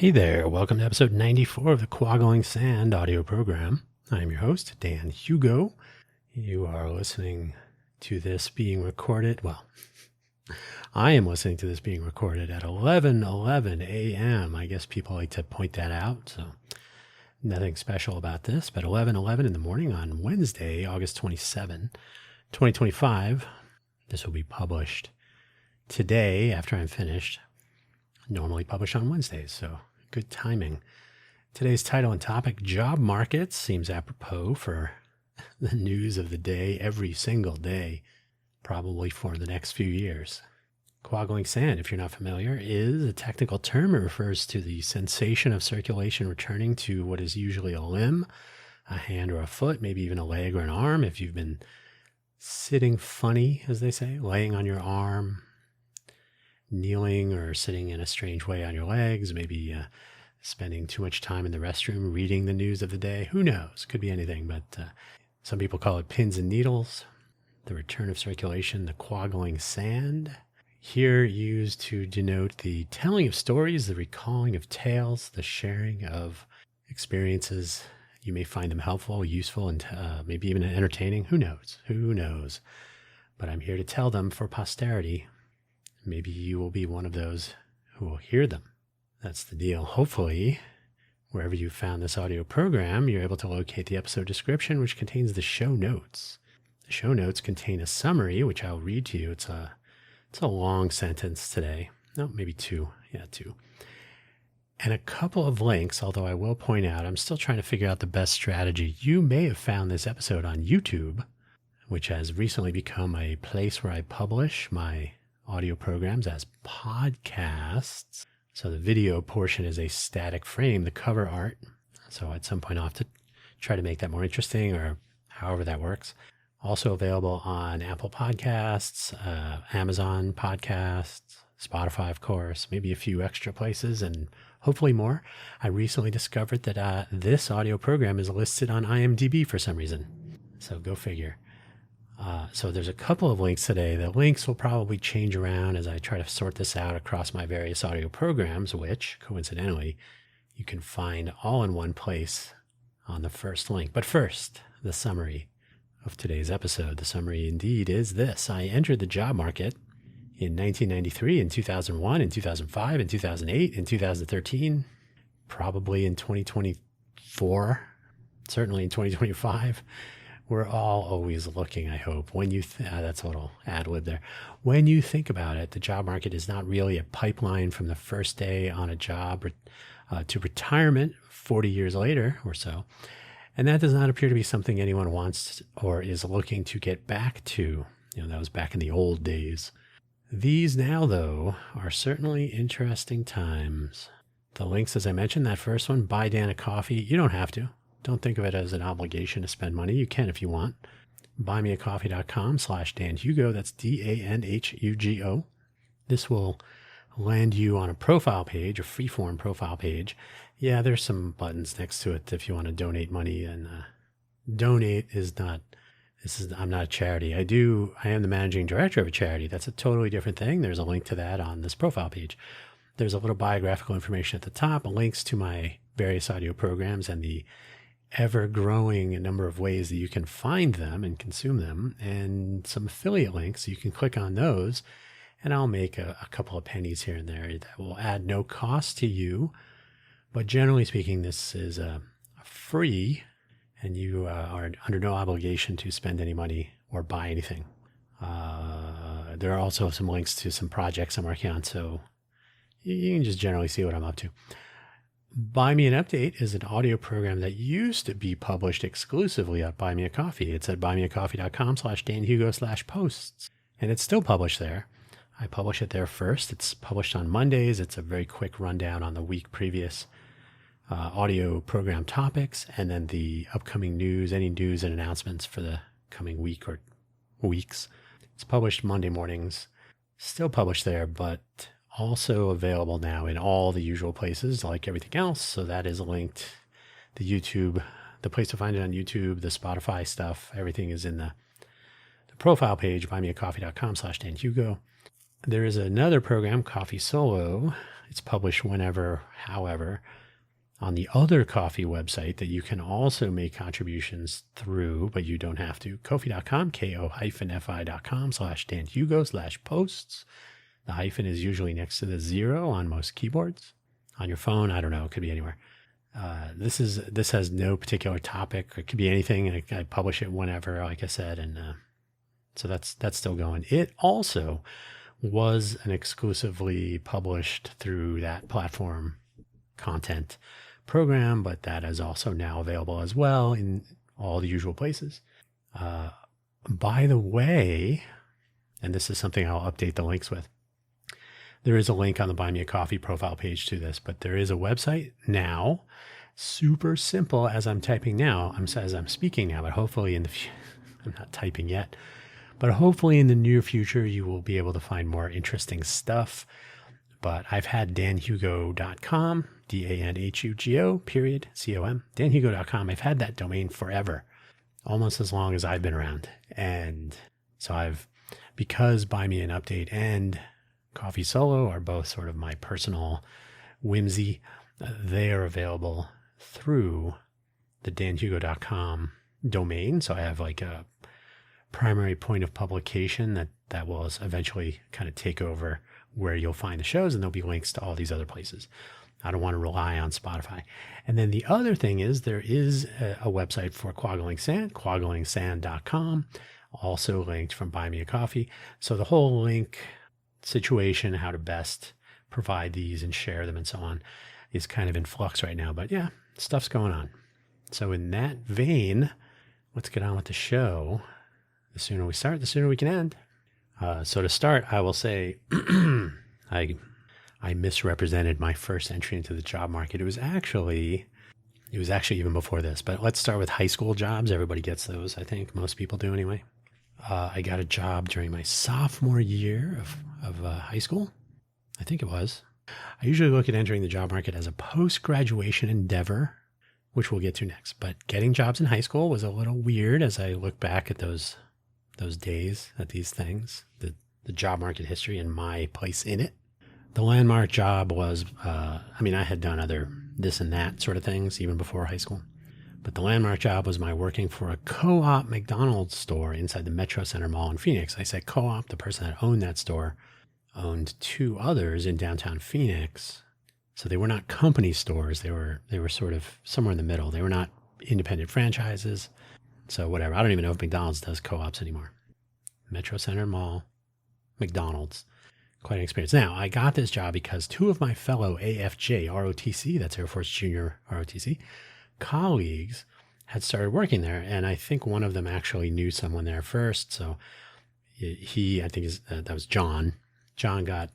Hey there, welcome to episode 94 of the Quaggling Sand audio program. I'm your host, Dan Hugo. You are listening to this being recorded, I am listening to this being recorded at 11:11 a.m. I guess people like to point that out, so nothing special about this, but 11:11 in the morning on Wednesday, August 27, 2025. This will be published today after I'm finished. Normally published on Wednesdays, so good timing. Today's title and topic, job markets, seems apropos for the news of the day every single day, probably for the next few years. Quaggling sand, if you're not familiar, is a technical term. It refers to the sensation of circulation returning to what is usually a limb, a hand or a foot, maybe even a leg or an arm. If you've been sitting funny, as they say, laying on your arm, kneeling or sitting in a strange way on your legs, maybe spending too much time in the restroom reading the news of the day. Who knows? Could be anything, but some people call it pins and needles, the return of circulation, the quaggling sand. Here used to denote the telling of stories, the recalling of tales, the sharing of experiences. You may find them helpful, useful, and maybe even entertaining. Who knows? Who knows? But I'm here to tell them for posterity. Maybe you will be one of those who will hear them. That's the deal. Hopefully, wherever you found this audio program, you're able to locate the episode description, which contains the show notes. The show notes contain a summary, which I'll read to you. It's a long sentence today. No, maybe two. Yeah, two. And a couple of links, although I will point out, I'm still trying to figure out the best strategy. You may have found this episode on YouTube, which has recently become a place where I publish my audio programs as podcasts. So the video portion is a static frame, the cover art. So at some point I'll have to try to make that more interesting, or however that works. Also available on Apple Podcasts, Amazon Podcasts, Spotify, of course, maybe a few extra places, and hopefully more. I recently discovered that this audio program is listed on IMDb for some reason. So go figure. So there's a couple of links today. The links will probably change around as I try to sort this out across my various audio programs, which, coincidentally, you can find all in one place on the first link. But first, the summary of today's episode. The summary indeed is this. I entered the job market in 1993, in 2001, in 2005, in 2008, in 2013, probably in 2024, certainly in 2025. We're all always looking, I hope. When you that's a little ad lib there. When you think about it, the job market is not really a pipeline from the first day on a job to retirement 40 years later or so. And that does not appear to be something anyone wants or is looking to get back to. That was back in the old days. These now, though, are certainly interesting times. The links, as I mentioned, that first one, buy Dan a coffee. You don't have to. Don't think of it as an obligation to spend money. You can if you want. buymeacoffee.com/DanHugo. That's DANHUGO. This will land you on a profile page, a freeform profile page. Yeah, there's some buttons next to it if you want to donate money. And donate is not, I'm not a charity. I am the managing director of a charity. That's a totally different thing. There's a link to that on this profile page. There's a little biographical information at the top, links to my various audio programs and the ever-growing number of ways that you can find them and consume them, and some affiliate links. You can click on those, and I'll make a couple of pennies here and there that will add no cost to you. But generally speaking, this is free, and you are under no obligation to spend any money or buy anything. There are also some links to some projects I'm working on, so you can just generally see what I'm up to. Buy Me an Update is an audio program that used to be published exclusively at Buy Me a Coffee. It's at buymeacoffee.com/danhugo/posts. And it's still published there. I publish it there first. It's published on Mondays. It's a very quick rundown on the week previous audio program topics, and then the upcoming news, any news and announcements for the coming week or weeks. It's published Monday mornings. Still published there, but also available now in all the usual places like everything else. So that is linked. The YouTube, the place to find it on YouTube, the Spotify stuff, everything is in the profile page, buymeacoffee.com/DanHugo. There is another program, Coffee Solo. It's published whenever, however. On the other coffee website that you can also make contributions through, but you don't have to, ko-fi.com, ko-fi.com/Dan Hugo/posts. The hyphen is usually next to the 0 on most keyboards. On your phone, I don't know, it could be anywhere. This has no particular topic. It could be anything. I publish it whenever, like I said, and so that's still going. It also was an exclusively published through that platform content program, but that is also now available as well in all the usual places. By the way, and this is something I'll update the links with, there is a link on the Buy Me a Coffee profile page to this, but there is a website now, super simple as I'm typing now, as I'm speaking now, but hopefully I'm not typing yet, but hopefully in the near future, you will be able to find more interesting stuff. But I've had danhugo.com, DANHUGO.com, danhugo.com. I've had that domain forever, almost as long as I've been around. And so because Buy Me an Update and Coffee Solo are both sort of my personal whimsy, they are available through the danhugo.com domain. So I have like a primary point of publication that will eventually kind of take over where you'll find the shows, and there'll be links to all these other places. I don't want to rely on Spotify. And then the other thing is there is a website for Quaggling Sand, quagglingsand.com, also linked from Buy Me a Coffee. So the whole link situation, how to best provide these and share them and so on, is kind of in flux right now. But yeah, stuff's going on. So in that vein, let's get on with the show. The sooner we start, the sooner we can end. So to start, I will say I misrepresented my first entry into the job market. It was actually even before this, but let's start with high school jobs. Everybody gets those, I think. Most people do anyway. I got a job during my sophomore year of high school. I think it was. I usually look at entering the job market as a post-graduation endeavor, which we'll get to next. But getting jobs in high school was a little weird as I look back at those days, at these things, the job market history and my place in it. The landmark job was, I had done other this and that sort of things even before high school. But the landmark job was my working for a co-op McDonald's store inside the Metro Center Mall in Phoenix. I said co-op, the person that owned that store owned two others in downtown Phoenix. So they were not company stores. They were sort of somewhere in the middle. They were not independent franchises. So whatever. I don't even know if McDonald's does co-ops anymore. Metro Center Mall, McDonald's. Quite an experience. Now, I got this job because two of my fellow AFJ ROTC, that's Air Force Junior ROTC, colleagues had started working there. And I think one of them actually knew someone there first. So that was John. John got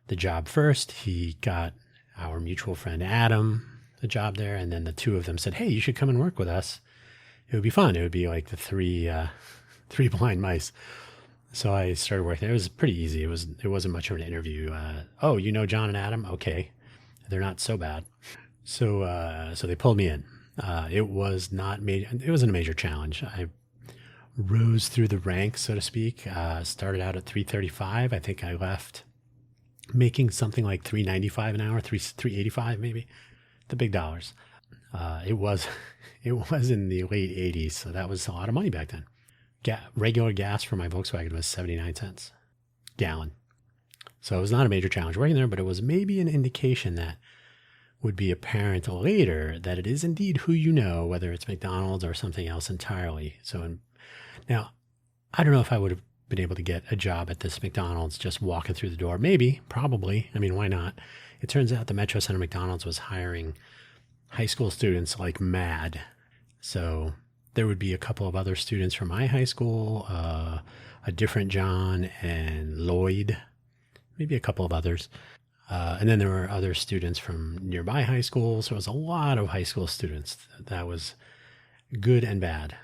the job first. He got our mutual friend Adam the job there. And then the two of them said, hey, you should come and work with us. It would be fun. It would be like the three blind mice. So I started working there. It was pretty easy. It wasn't much of an interview. Oh, you know John and Adam? Okay. They're not so bad. So they pulled me in. It wasn't a major challenge. I rose through the ranks, so to speak. Started out at $3.35. I think I left making something like $3.95 an hour, $3.85 maybe. The big dollars. It was in the late 80s, so that was a lot of money back then. Regular gas for my Volkswagen was 79 cents gallon. So it was not a major challenge working there, but it was maybe an indication that would be apparent later that it is indeed who you know, whether it's McDonald's or something else entirely. Now, I don't know if I would have been able to get a job at this McDonald's just walking through the door. Maybe, probably. I mean, why not? It turns out the Metro Center McDonald's was hiring high school students like mad. So there would be a couple of other students from my high school, a different John and Lloyd, maybe a couple of others. And then there were other students from nearby high schools. So it was a lot of high school students. That was good and bad.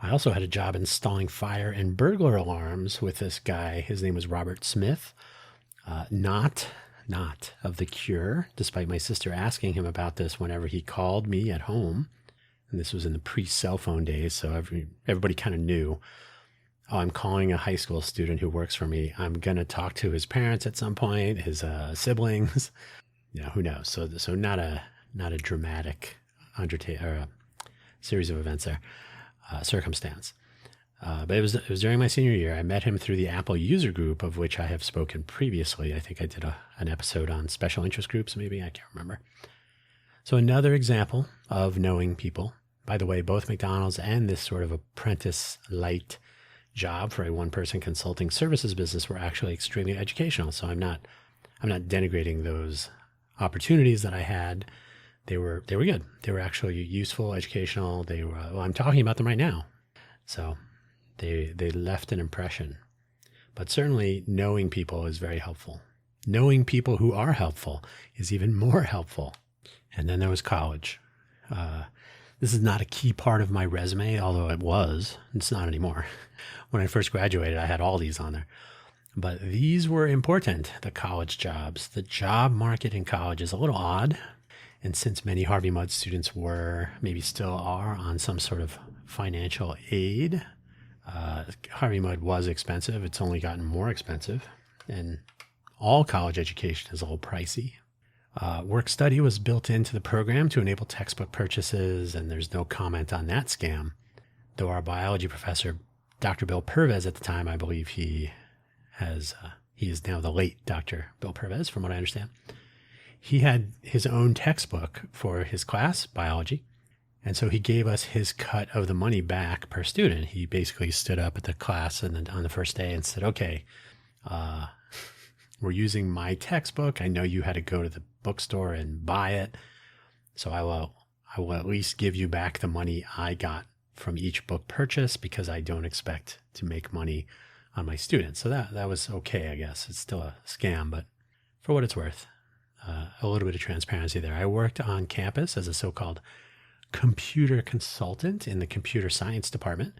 I also had a job installing fire and burglar alarms with this guy. His name was Robert Smith, not of The Cure, despite my sister asking him about this whenever he called me at home. And this was in the pre-cell phone days, so everybody kind of knew, oh, I'm calling a high school student who works for me. I'm going to talk to his parents at some point, his siblings. who knows? So not a dramatic or a series of events there, circumstance. But it was during my senior year. I met him through the Apple user group, of which I have spoken previously. I think I did an episode on special interest groups, maybe. I can't remember. So another example of knowing people. By the way, both McDonald's and this sort of apprentice light job for a one-person consulting services business were actually extremely educational. So I'm not denigrating those opportunities that I had. They were good. They were actually useful, educational. They were. Well, I'm talking about them right now. So they left an impression. But certainly knowing people is very helpful. Knowing people who are helpful is even more helpful. And then there was college. This is not a key part of my resume, although it was. It's not anymore. When I first graduated, I had all these on there. But these were important, the college jobs. The job market in college is a little odd. And since many Harvey Mudd students were, maybe still are, on some sort of financial aid, Harvey Mudd was expensive. It's only gotten more expensive. And all college education is a little pricey. Work study was built into the program to enable textbook purchases, and there's no comment on that scam. Though our biology professor, Dr. Bill Purvez at the time, I believe he is now the late Dr. Bill Purvez, from what I understand. He had his own textbook for his class, biology, and so he gave us his cut of the money back per student. He basically stood up at the class and then on the first day and said, okay, we're using my textbook. I know you had to go to the bookstore and buy it. So I will at least give you back the money I got from each book purchase, because I don't expect to make money on my students. So that was okay, I guess. It's still a scam, but for what it's worth, a little bit of transparency there. I worked on campus as a so-called computer consultant in the computer science department.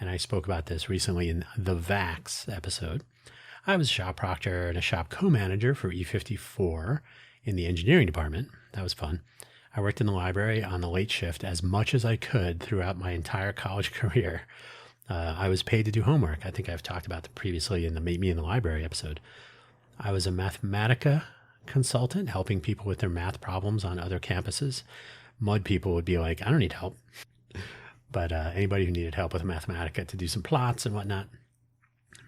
And I spoke about this recently in the VAX episode. I was a shop proctor and a shop co-manager for E54 in the engineering department. That was fun. I worked in the library on the late shift as much as I could throughout my entire college career. I was paid to do homework. I think I've talked about that previously in the Meet Me in the Library episode. I was a Mathematica consultant, helping people with their math problems on other campuses. Mud people would be like, I don't need help. But anybody who needed help with Mathematica to do some plots and whatnot.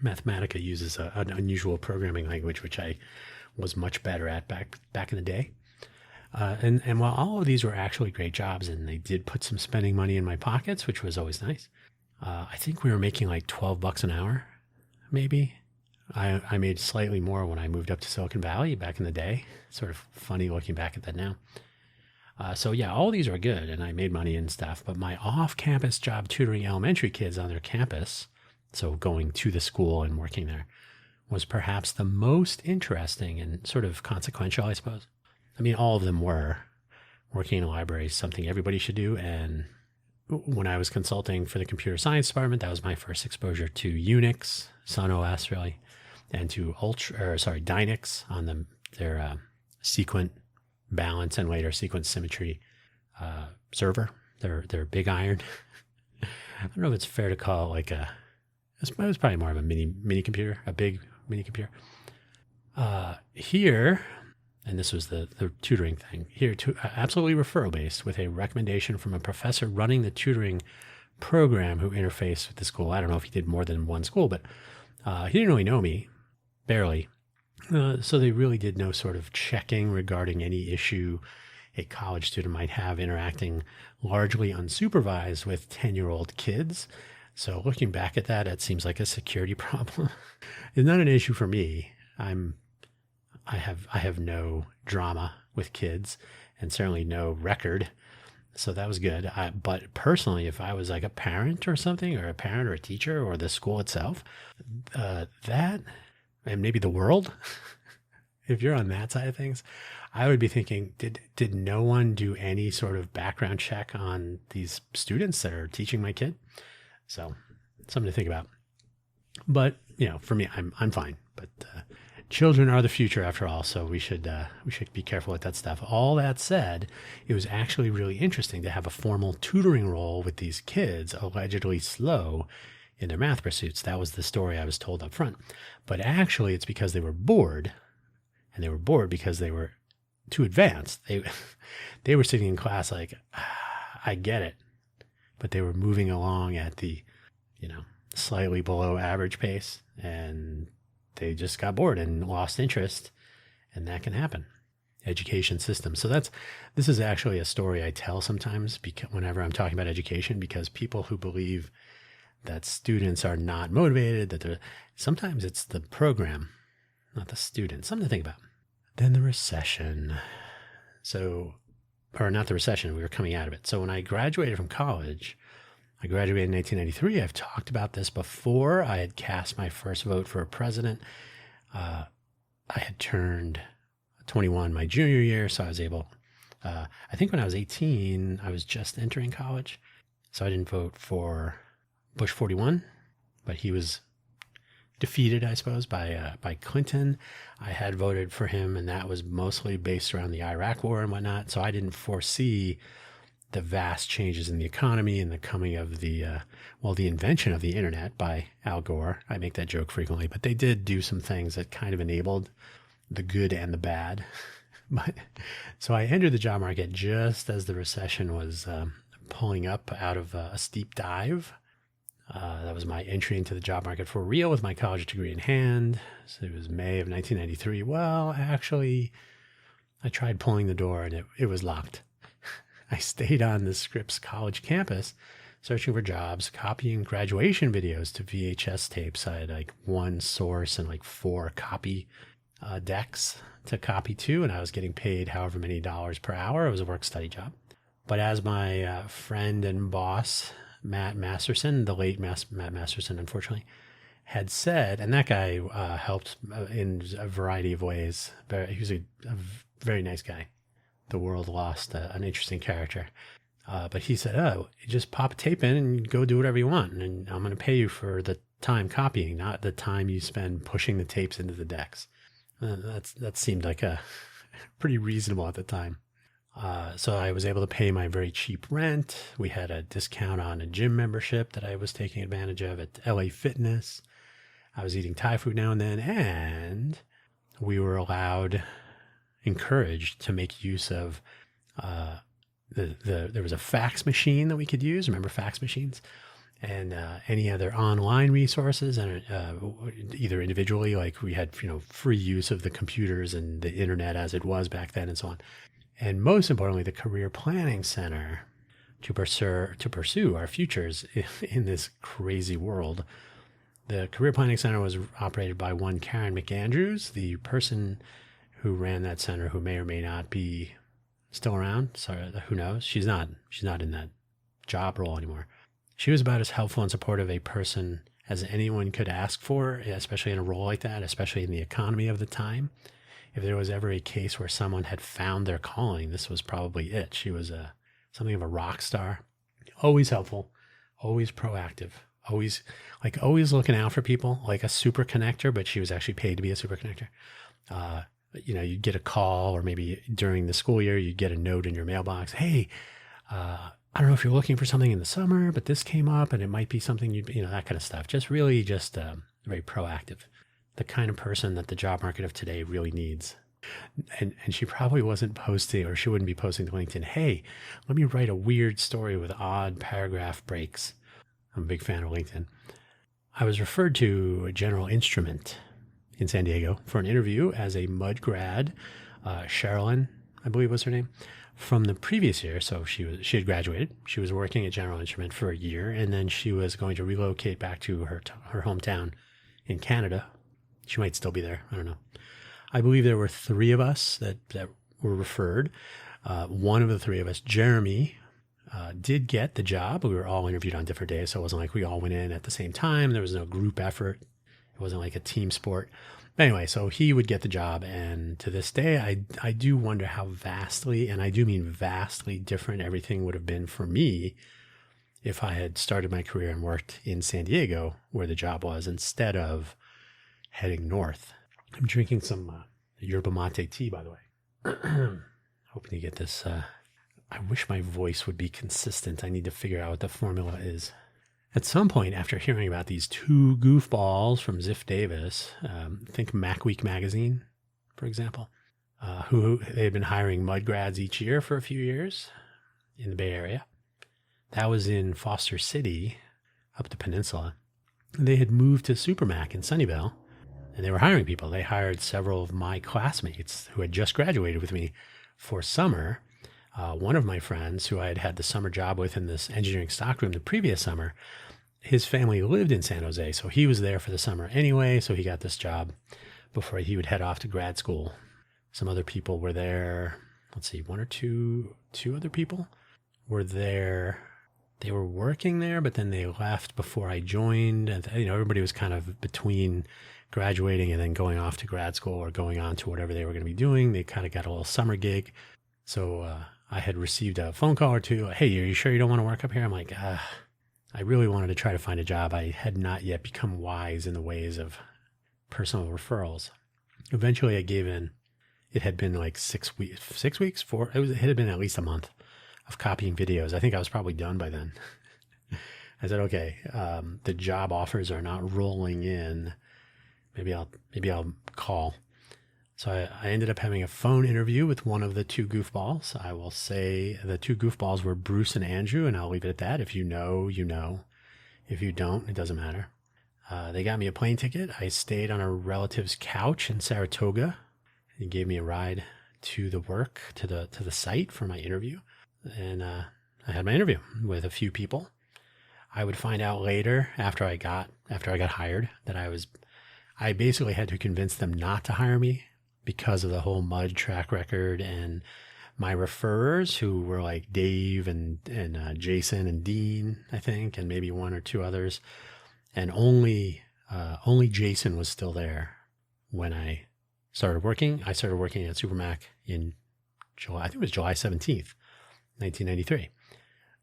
Mathematica uses an unusual programming language, which I was much better at back in the day. And while all of these were actually great jobs, and they did put some spending money in my pockets, which was always nice, I think we were making like $12 an hour, maybe. I made slightly more when I moved up to Silicon Valley back in the day. Sort of funny looking back at that now. So yeah, all these are good, and I made money and stuff. But my off-campus job tutoring elementary kids on their campus, so going to the school and working there, was perhaps the most interesting and sort of consequential, I suppose. I mean, all of them were. Working in a library is something everybody should do. And when I was consulting for the computer science department, that was my first exposure to Unix, Sun OS really, and to Dynix on their sequent balance and later sequence symmetry server, their big iron. I don't know if it's fair to call it it was probably more of a mini computer, a big mini computer. Here, and this was the tutoring thing, here, absolutely referral based with a recommendation from a professor running the tutoring program who interfaced with the school. I don't know if he did more than one school, but he didn't really know me, barely. So they really did no sort of checking regarding any issue a college student might have interacting largely unsupervised with 10-year-old kids. So looking back at that, it seems like a security problem. It's not an issue for me. I have no drama with kids and certainly no record. So that was good. But personally, if I was like a parent or something, or a teacher or the school itself, that, and maybe the world, if you're on that side of things, I would be thinking, did no one do any sort of background check on these students that are teaching my kid? So something to think about. But, for me, I'm fine. But children are the future after all, so we should be careful with that stuff. All that said, it was actually really interesting to have a formal tutoring role with these kids, allegedly slow in their math pursuits. That was the story I was told up front. But actually, it's because they were bored, and they were bored because they were too advanced. They were sitting in class like, I get it, but they were moving along at the, slightly below average pace, and they just got bored and lost interest, and that can happen. Education system. So this is actually a story I tell sometimes whenever I'm talking about education, because people who believe that students are not motivated, sometimes it's the program, not the student. Something to think about. Then the recession. Or not the recession, we were coming out of it. So when I graduated from college, I graduated in 1993. I've talked about this before. I had cast my first vote for a president. I had turned 21 my junior year, so I was able, I think when I was 18, I was just entering college. So I didn't vote for Bush 41, but he was defeated, I suppose, by Clinton. I had voted for him, and that was mostly based around the Iraq War and whatnot. So I didn't foresee the vast changes in the economy and the coming of the invention of the internet by Al Gore. I make that joke frequently, but they did do some things that kind of enabled the good and the bad. But so I entered the job market just as the recession was pulling up out of a steep dive. That was my entry into the job market for real with my college degree in hand. So it was May of 1993. Well, actually, I tried pulling the door and it was locked. I stayed on the Scripps College campus searching for jobs, copying graduation videos to VHS tapes. I had like one source and like 4 copy decks to copy to, and I was getting paid however many dollars per hour. It was a work-study job. But as my friend and boss, Matt Masterson, the late Matt Masterson, unfortunately, had said, and that guy helped in a variety of ways. He was a very nice guy. The world lost an interesting character. But he said, just pop a tape in and go do whatever you want. And I'm going to pay you for the time copying, not the time you spend pushing the tapes into the decks. That seemed like a pretty reasonable at the time. So I was able to pay my very cheap rent. We had a discount on a gym membership that I was taking advantage of at LA Fitness. I was eating Thai food now and then, and we were encouraged to make use of there was a fax machine that we could use. Remember fax machines? And any other online resources, and either individually, like we had free use of the computers and the internet as it was back then, and so on. And most importantly, the Career Planning Center to pursue our futures in this crazy world. The Career Planning Center was operated by one Karen McAndrews, the person who ran that center, who may or may not be still around. Sorry, who knows? She's not in that job role anymore. She was about as helpful and supportive a person as anyone could ask for, especially in a role like that, especially in the economy of the time. If there was ever a case where someone had found their calling, this was probably it. She was something of a rock star, always helpful, always proactive, always looking out for people, like a super connector, but she was actually paid to be a super connector. You'd get a call, or maybe during the school year, you'd get a note in your mailbox. Hey, I don't know if you're looking for something in the summer, but this came up and it might be something that kind of stuff. Just really very proactive. The kind of person that the job market of today really needs. And she probably wasn't posting, or she wouldn't be posting to LinkedIn, hey, let me write a weird story with odd paragraph breaks. I'm a big fan of LinkedIn. I was referred to General Instrument in San Diego for an interview as a mud grad. Sherilyn, I believe was her name, from the previous year. So she had graduated. She was working at General Instrument for a year, and then she was going to relocate back to her hometown in Canada. She might still be there. I don't know. I believe there were 3 of us that were referred. One of the 3 of us, Jeremy, did get the job. We were all interviewed on different days, so it wasn't like we all went in at the same time. There was no group effort. It wasn't like a team sport. But anyway, so he would get the job, and to this day, I do wonder how vastly, and I do mean vastly, different everything would have been for me if I had started my career and worked in San Diego, where the job was, instead of heading north. I'm drinking some yerba mate tea, by the way. Hoping to get this. I wish my voice would be consistent. I need to figure out what the formula is. At some point, after hearing about these 2 goofballs from Ziff Davis, think Macweek magazine, for example, who they had been hiring mud grads each year for a few years in the Bay Area. That was in Foster City, up the peninsula. They had moved to Supermac in Sunnyvale, and they were hiring people. They hired several of my classmates who had just graduated with me for summer. One of my friends who I had had the summer job with in this engineering stockroom the previous summer, his family lived in San Jose, so he was there for the summer anyway, so he got this job before he would head off to grad school. Some other people were there. Let's see, one or two other people were there. They were working there, but then they left before I joined. And everybody was kind of between graduating and then going off to grad school or going on to whatever they were going to be doing. They kind of got a little summer gig. So I had received a phone call or two. Hey, are you sure you don't want to work up here? I'm like, I really wanted to try to find a job. I had not yet become wise in the ways of personal referrals. Eventually I gave in. It had been like 6 weeks, it had been at least a month of copying videos. I think I was probably done by then. I said, okay, the job offers are not rolling in. Maybe I'll call. So I ended up having a phone interview with one of the two goofballs. I will say the two goofballs were Bruce and Andrew, and I'll leave it at that. If you know, you know. If you don't, it doesn't matter. They got me a plane ticket. I stayed on a relative's couch in Saratoga. He gave me a ride to the work, to the site for my interview. And I had my interview with a few people. I would find out later after I got hired that I basically had to convince them not to hire me because of the whole mud track record, and my referrers who were like Dave and Jason and Dean, I think, and maybe one or two others. And only Jason was still there when I started working. I started working at Supermac in July, I think it was July 17th, 1993.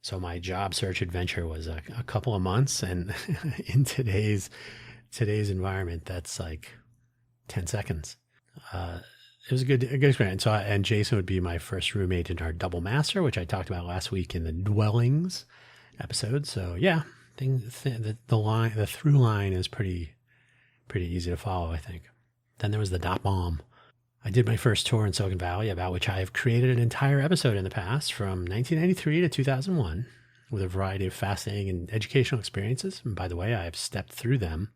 So my job search adventure was a couple of months, and in today's environment, that's like 10 seconds. It was a good experience. So and Jason would be my first roommate in our double master, which I talked about last week in the dwellings episode. So yeah, the through line is pretty easy to follow, I think. Then there was the dot bomb. I did my first tour in Silicon Valley, about which I have created an entire episode in the past, from 1993 to 2001, with a variety of fascinating and educational experiences. And by the way, I have stepped through them,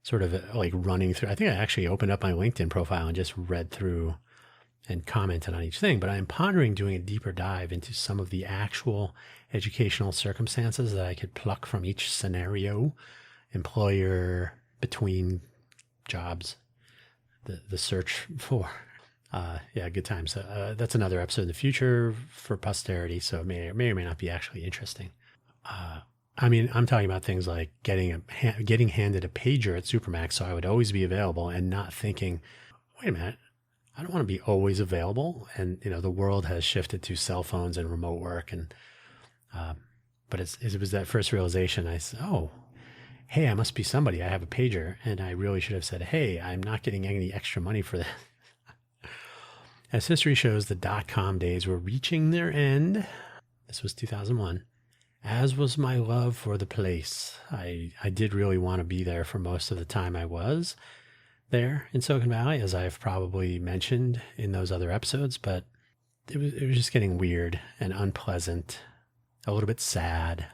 sort of like running through. I think I actually opened up my LinkedIn profile and just read through and commented on each thing. But I am pondering doing a deeper dive into some of the actual educational circumstances that I could pluck from each scenario, employer, between jobs, the search for. Good times. That's another episode in the future for posterity, so it may or may not be actually interesting. I'm talking about things like getting handed a pager at Supermax, so I would always be available, and not thinking, wait a minute, I don't want to be always available. And the world has shifted to cell phones and remote work, and but it was that first realization. I said, oh, hey, I must be somebody. I have a pager, and I really should have said, hey, I'm not getting any extra money for that. As history shows, the dot-com days were reaching their end. This was 2001. As was my love for the place. I did really want to be there for most of the time I was there in Silicon Valley, as I've probably mentioned in those other episodes, but it was just getting weird and unpleasant, a little bit sad.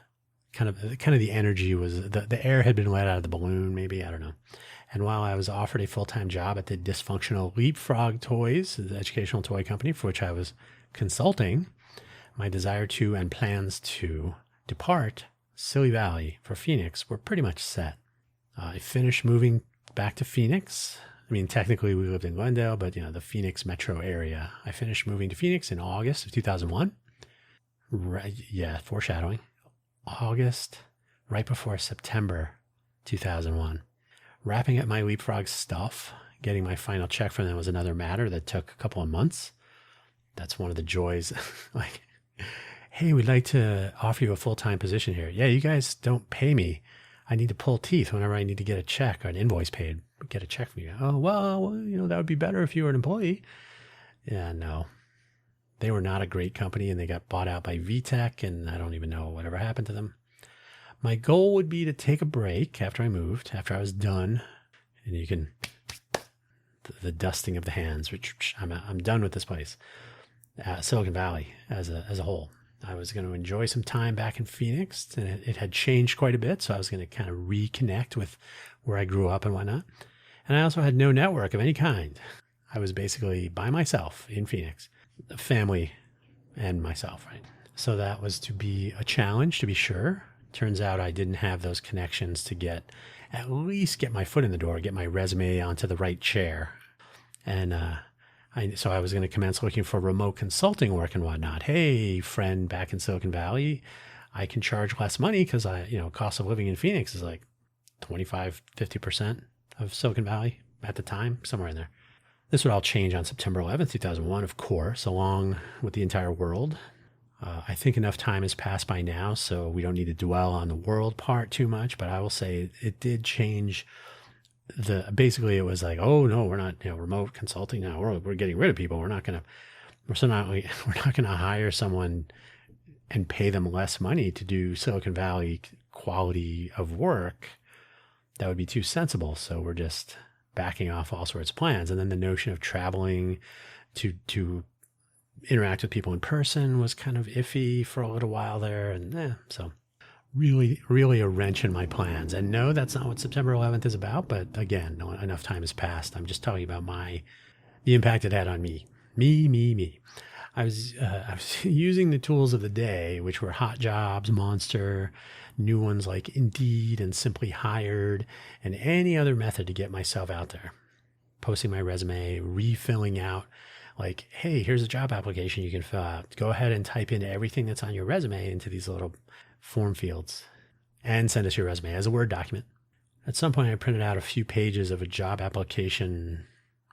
Kind of the energy was, the air had been let out of the balloon, maybe, I don't know. And while I was offered a full-time job at the dysfunctional Leapfrog Toys, the educational toy company for which I was consulting, my desire to and plans to depart Silly Valley for Phoenix were pretty much set. I finished moving back to Phoenix. I mean, technically we lived in Glendale, but the Phoenix metro area. I finished moving to Phoenix in August of 2001. Right, yeah, foreshadowing. August, right before September 2001. Wrapping up my Leapfrog stuff, getting my final check from them was another matter that took a couple of months. That's one of the joys. Like, hey, we'd like to offer you a full-time position here. Yeah, you guys don't pay me. I need to pull teeth whenever I need to get a check or an invoice paid. Get a check from you. Oh, well, that would be better if you were an employee. Yeah, no. They were not a great company, and they got bought out by VTech, and I don't even know whatever happened to them. My goal would be to take a break after I moved, after I was done. And you can the dusting of the hands, which I'm done with this place. Silicon Valley as a whole. I was going to enjoy some time back in Phoenix, and it had changed quite a bit. So I was going to kind of reconnect with where I grew up and whatnot. And I also had no network of any kind. I was basically by myself in Phoenix, family and myself, right? So that was to be a challenge, to be sure. Turns out I didn't have those connections to at least get my foot in the door, get my resume onto the right chair. And so I was going to commence looking for remote consulting work and whatnot. Hey, friend back in Silicon Valley, I can charge less money because cost of living in Phoenix is like 25, 50% of Silicon Valley at the time, somewhere in there. This would all change on September 11th, 2001, of course, along with the entire world. I think enough time has passed by now, so we don't need to dwell on the world part too much, but I will say it did change. Basically it was like, oh no, we're not remote consulting now. We're getting rid of people. We're not going to hire someone and pay them less money to do Silicon Valley quality of work. That would be too sensible. So we're just backing off all sorts of plans. And then the notion of traveling to interact with people in person was kind of iffy for a little while there. And so really, really a wrench in my plans. And no, that's not what September 11th is about. But again, no, enough time has passed. I'm just telling you about the impact it had on me. Me. I was using the tools of the day, which were Hot Jobs, Monster, new ones like Indeed and Simply Hired, and any other method to get myself out there. Posting my resume, refilling out, like, hey, here's a job application you can fill out. Go ahead and type in everything that's on your resume into these little form fields and send us your resume as a Word document. At some point, I printed out a few pages of a job application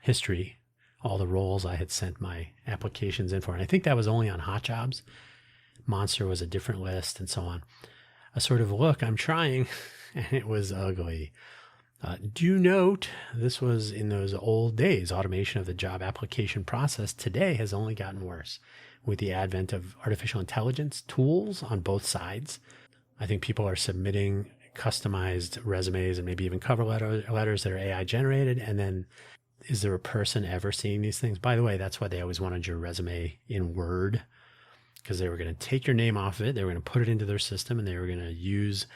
history, all the roles I had sent my applications in for. And I think that was only on Hot Jobs. Monster was a different list and so on. A sort of look, I'm trying, and it was ugly. Do note, this was in those old days. Automation of the job application process today has only gotten worse with the advent of artificial intelligence tools on both sides. I think people are submitting customized resumes and maybe even cover letters that are AI generated. And then is there a person ever seeing these things? By the way, that's why they always wanted your resume in Word, because they were going to take your name off of it. They were going to put it into their system, and they were going to use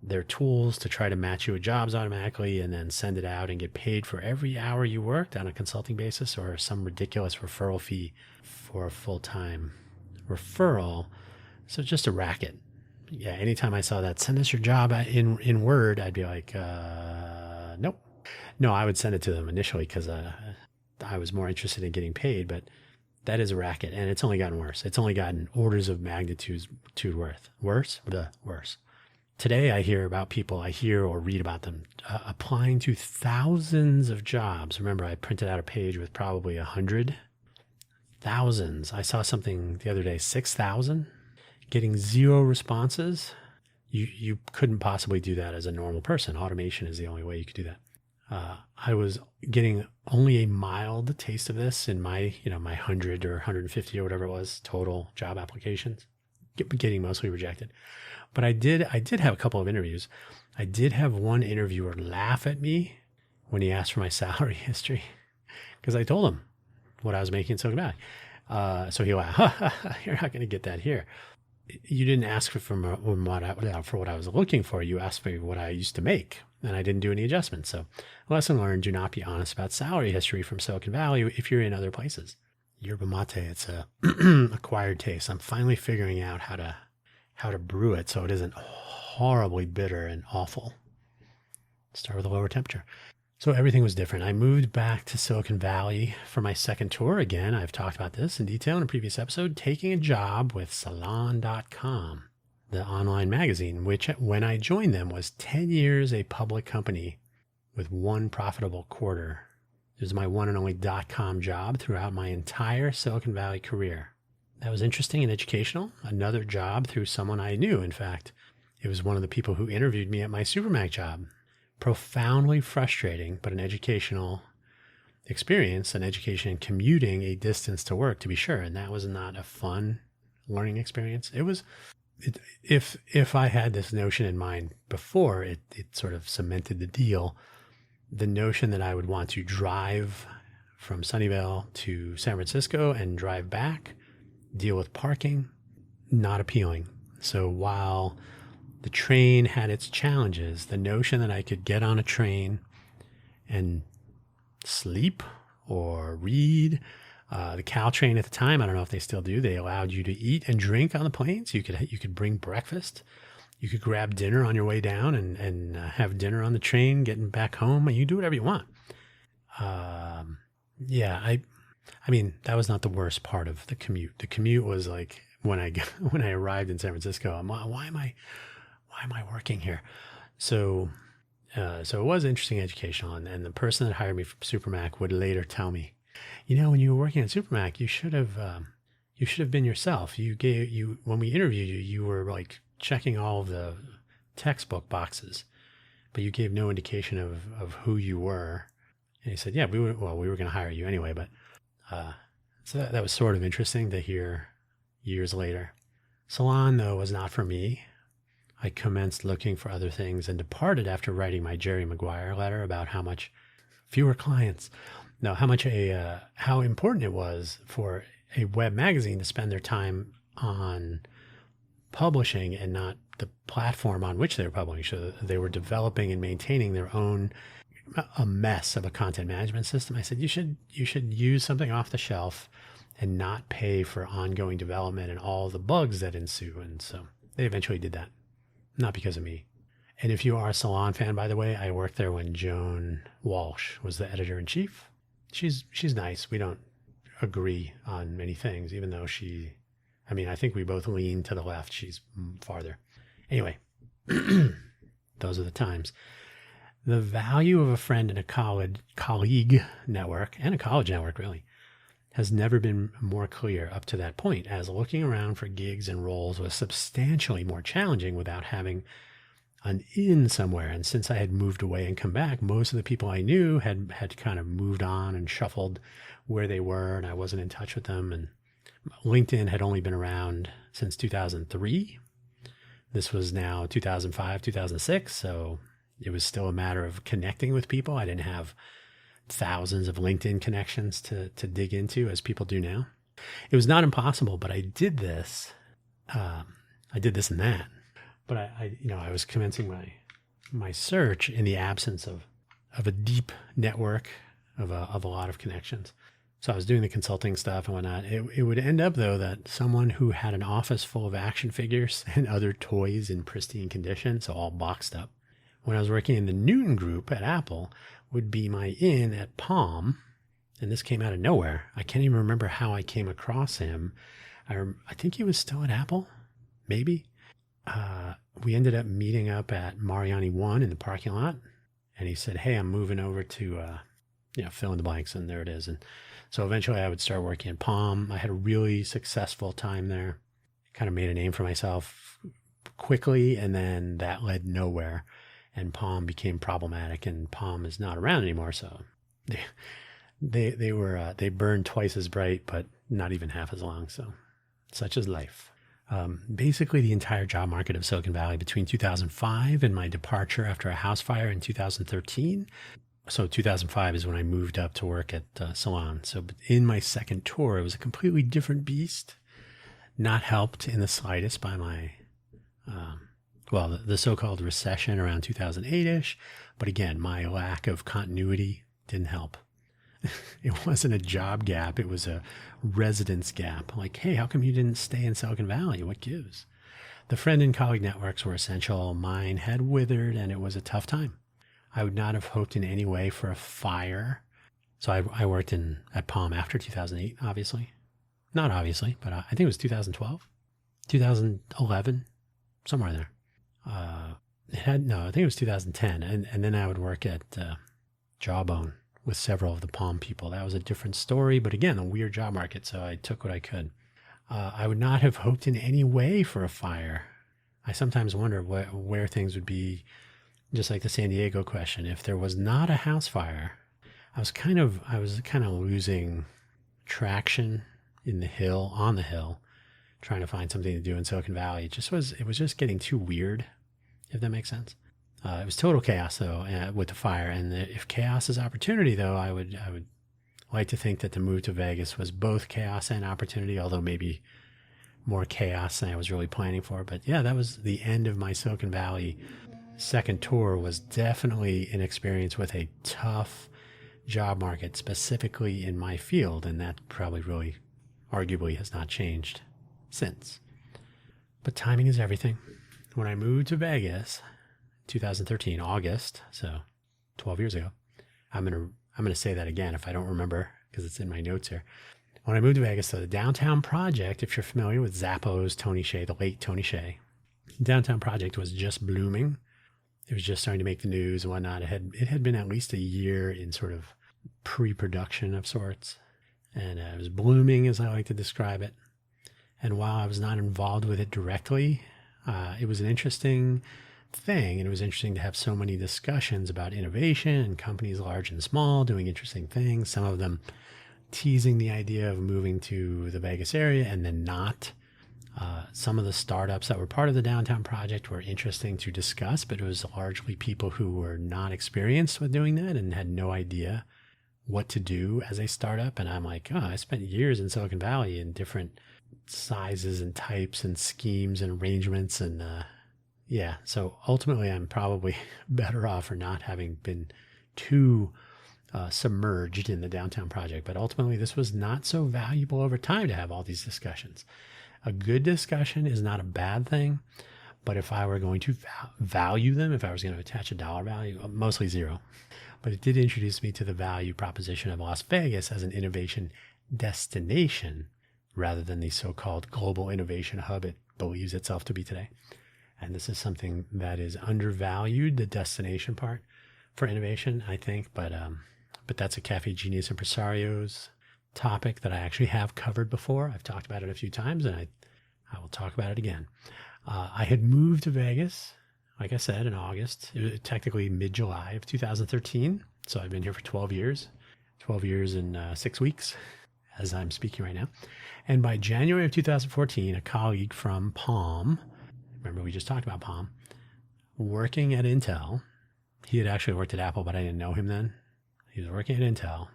their tools to try to match you with jobs automatically and then send it out and get paid for every hour you worked on a consulting basis or some ridiculous referral fee for a full-time referral. So just a racket. Yeah, anytime I saw that, send us your job in Word, I'd be like, nope. No, I would send it to them initially because I was more interested in getting paid, but that is a racket, and it's only gotten worse. It's only gotten orders of magnitude worse. Today, I hear or read about them applying to thousands of jobs. Remember, I printed out a page with probably 100. Thousands. I saw something the other day, 6,000, getting 0 responses. You couldn't possibly do that as a normal person. Automation is the only way you could do that. I was getting only a mild taste of this in my 100 or 150 or whatever it was total job applications, getting mostly rejected. But I did have a couple of interviews. I did have one interviewer laugh at me when he asked for my salary history because I told him what I was making in Silicon Valley. So he laughed, you're not going to get that here. You didn't ask for what I was looking for. You asked me what I used to make, and I didn't do any adjustments. So lesson learned, do not be honest about salary history from Silicon Valley if you're in other places. Yerba mate, it's a acquired taste. I'm finally figuring out how to brew it so it isn't horribly bitter and awful. Start with a lower temperature. So everything was different. I moved back to Silicon Valley for my second tour. Again, I've talked about this in detail in a previous episode, taking a job with Salon.com, the online magazine, which when I joined them was 10 years a public company with one profitable quarter. It was my one and only .com job throughout my entire Silicon Valley career. That was interesting and educational. Another job through someone I knew, in fact. It was one of the people who interviewed me at my Supermac job. Profoundly frustrating, but an educational experience, an education in commuting a distance to work, to be sure. And that was not a fun learning experience. If I had this notion in mind before, it sort of cemented the deal. the notion that I would want to drive from Sunnyvale to San Francisco and drive back, deal with parking, not appealing. So while the train had its challenges, the notion that I could get on a train and sleep or read, the Caltrain at the time, I don't know if they still do, they allowed you to eat and drink on the plane. So you could bring breakfast. You could grab dinner on your way down and have dinner on the train, getting back home. You do whatever you want. Yeah, I mean, that was not the worst part of the commute. The commute was like when I arrived in San Francisco, why am I working here? So it was interesting educational, and the person that hired me from Supermac would later tell me, when you were working at Supermac, you should have been yourself. When we interviewed you, you were like checking all of the textbook boxes, but you gave no indication of who you were. And he said, yeah, we were going to hire you anyway, but so that was sort of interesting to hear years later. Salon, though, was not for me. I commenced looking for other things and departed after writing my Jerry Maguire letter about how much fewer clients, how important it was for a web magazine to spend their time on publishing and not the platform on which they were publishing. So they were developing and maintaining their own a mess of a content management system. I said, you should use something off the shelf and not pay for ongoing development and all the bugs that ensue. And so they eventually did that, not because of me. And if you are a Salon fan, by the way, I worked there when Joan Walsh was the editor-in-chief. She's nice. We don't agree on many things, even though I think we both lean to the left. She's farther. Anyway, those are the times. The value of a friend in a colleague network, and a college network really, has never been more clear up to that point, as looking around for gigs and roles was substantially more challenging without having an in somewhere. And since I had moved away and come back, most of the people I knew had kind of moved on and shuffled where they were, and I wasn't in touch with them. And LinkedIn had only been around since 2003. This was now 2005, 2006. So it was still a matter of connecting with people. I didn't have thousands of LinkedIn connections to dig into as people do now. It was not impossible, but I did this. I did this and that. But I was commencing my search in the absence of a deep network of a lot of connections. So I was doing the consulting stuff and whatnot. It would end up, though, that someone who had an office full of action figures and other toys in pristine condition, so all boxed up, when I was working in the Newton group at Apple, would be my in at Palm. And this came out of nowhere. I can't even remember how I came across him. I think he was still at Apple, maybe. We ended up meeting up at Mariani 1 in the parking lot. And he said, hey, I'm moving over to, fill in the blanks. And there it is. And so eventually I would start working at Palm. I had a really successful time there. Kind of made a name for myself quickly. And then that led nowhere. And Palm became problematic, and Palm is not around anymore. So they burned twice as bright, but not even half as long. So such is life. Basically, the entire job market of Silicon Valley between 2005 and my departure after a house fire in 2013. So 2005 is when I moved up to work at Salon. So in my second tour, it was a completely different beast, not helped in the slightest by my the so-called recession around 2008-ish. But again, my lack of continuity didn't help. It wasn't a job gap. It was a residence gap. Like, hey, how come you didn't stay in Silicon Valley? What gives? The friend and colleague networks were essential. Mine had withered, and it was a tough time. I would not have hoped in any way for a fire. So I worked at Palm after 2008, obviously. Not obviously, but I think it was 2012, 2011, somewhere there. I think it was 2010. And then I would work at Jawbone with several of the Palm people. That was a different story, but again, a weird job market. So I took what I could. I would not have hoped in any way for a fire. I sometimes wonder where things would be, just like the San Diego question. If there was not a house fire, I was kind of losing traction on the hill, trying to find something to do in Silicon Valley. It was just getting too weird, if that makes sense. It was total chaos though, with the fire. And if chaos is opportunity, though, I would like to think that the move to Vegas was both chaos and opportunity, although maybe more chaos than I was really planning for. But yeah, that was the end of my Silicon Valley second tour. Was definitely an experience with a tough job market, specifically in my field, and that probably really arguably has not changed since. But timing is everything. When I moved to Vegas, 2013, August, so 12 years ago, I'm gonna say that again if I don't remember because it's in my notes here. When I moved to Vegas, so the Downtown Project, if you're familiar with Zappos, Tony Hsieh, the late Tony Hsieh, Downtown Project was just blooming. It was just starting to make the news and whatnot. It had been at least a year in sort of pre-production of sorts, and it was blooming, as I like to describe it. And while I was not involved with it directly, it was an interesting thing, and it was interesting to have so many discussions about innovation and companies large and small doing interesting things. Some of them teasing the idea of moving to the Vegas area and then not. Some of the startups that were part of the Downtown Project were interesting to discuss, but it was largely people who were not experienced with doing that and had no idea what to do as a startup. And I'm like, oh, I spent years in Silicon Valley in different sizes and types and schemes and arrangements. And yeah, so ultimately I'm probably better off for not having been too submerged in the Downtown Project. But ultimately this was not so valuable over time to have all these discussions. A good discussion is not a bad thing, but if I were going to value them, if I was going to attach a dollar value, mostly zero. But it did introduce me to the value proposition of Las Vegas as an innovation destination rather than the so-called global innovation hub it believes itself to be today. And this is something that is undervalued, the destination part for innovation, I think. But that's a Cafe Genius Impresarios topic that I actually have covered before. I've talked about it a few times, and I will talk about it again. I had moved to Vegas, like I said, in August, technically mid-July of 2013. So I've been here for 12 years and 6 weeks as I'm speaking right now. And by January of 2014, a colleague from Palm, remember we just talked about Palm, working at Intel, he had actually worked at Apple, but I didn't know him then. He was working at Intel.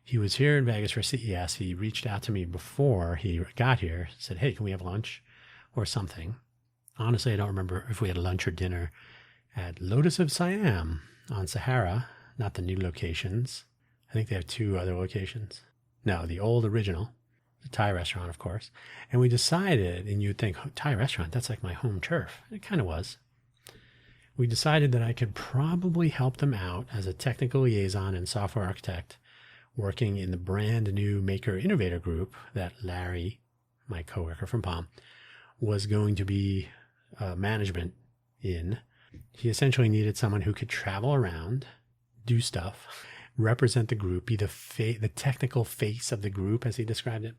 He was here in Vegas for CES. He reached out to me before he got here, said, hey, can we have lunch or something? Honestly, I don't remember if we had lunch or dinner at Lotus of Siam on Sahara, not the new locations. I think they have 2 other locations. No, the old original, the Thai restaurant, of course. And we decided, and you'd think, Thai restaurant, that's like my home turf. It kind of was. We decided that I could probably help them out as a technical liaison and software architect working in the brand new Maker Innovator group that Larry, my coworker from Palm, was going to be management in. He essentially needed someone who could travel around, do stuff, represent the group, be the technical face of the group, as he described it.